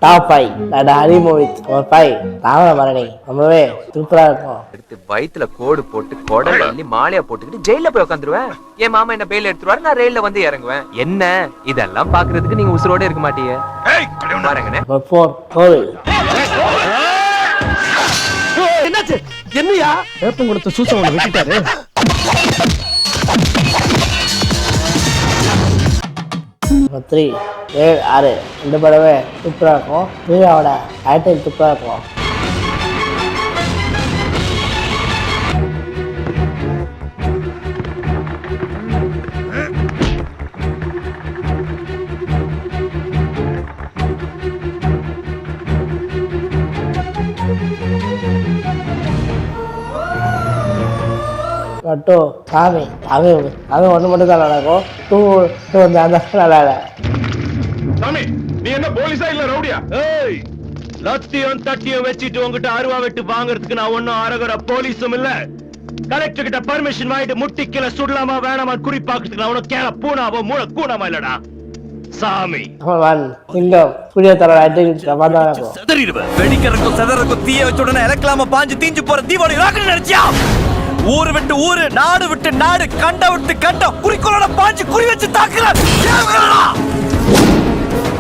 Top 5 நான் Hari movies ஒரு 5 தாவர மரணி ரொம்பவே சூப்பரா இருக்கும். எடுத்து வயித்துல கோடு போட்டு கொடல் அள்ளி மாலையா போட்டுக்கிட்டு ஜெயில போய் உட்காந்துருவேன். என் மாமா என்ன பெயில் எடுத்துருவாரு, நான் ரயில்ல வந்து இறங்குவேன். என்ன இதெல்லாம் பாக்குறதுக்கு நீங்க உசுரோட இருக்க மாட்டீங்க. பாருங்கண்ணே. 4 கோவில். என்னாச்சு? என்னையா வேப்பம் கொடுத்த சூசவனை விட்டுட்டாரு. நம்பர் 3 7 6 இந்த படமே சூப்பரா இருக்கும். சூர்யாவோட ஆக்டிங் சூப்பரா இருக்கும். டூ சாமி சாமி சாமி ஒன்று மட்டும் தான் நடக்கும். டூ வந்து அந்த நல்லா இல்லை. சாமி நீ என்ன போலீஸா இல்ல ரவுடியா? ஏய் லத்தியம் தட்டியம் வச்சிட்டு உங்ககிட்ட அருவா வெட்டு வாங்குறதுக்கு நான் ஒன்னும் அரகர போலீஸும் இல்ல. கலெக்டர் கிட்ட பர்மிஷன் வாங்கிட்டு முட்டிக்கல சுடலாமா வேணாமா குறிப்பாக்கிறதுக்கு நான் உனக்கு கேள பூனாவோ மூளை கூணாமா இல்லடா சாமி. சிங்கம் புதிய தர ஆக்டிங் பிரமாதமா இருக்கும். செதறிடுவேன். வெடிக்கிறதுக்கும் செதறதுக்கும் தீய வச்ச உடனே இறக்கலாம பாஞ்சு தீஞ்சு போற தீபாவளி ராக்கெட் நினைச்சியா? ஊரு விட்டு ஊரு, நாடு விட்டு நாடு, கண்ட விட்டு கண்டம், குறிக்கோளோட பாஞ்சு குறி வச்சு தாக்குற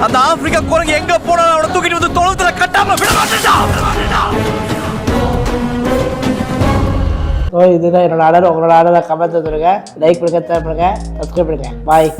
அந்த ஆப்பிரிக்கா குரங்கு எங்க போனாலும் அவனை தூக்கிட்டு வந்து தொழுத்துல கட்டாம விட மாட்டேன்டா. இதுதான் என்னோட ஆர்டர். உங்களோட ஆர்டரை கமெண்ட் பண்ணுங்க, லைக் பண்ணுங்க, ஷேர் பண்ணுங்க, சப்ஸ்கிரைப் பண்ணுங்க. பாய்.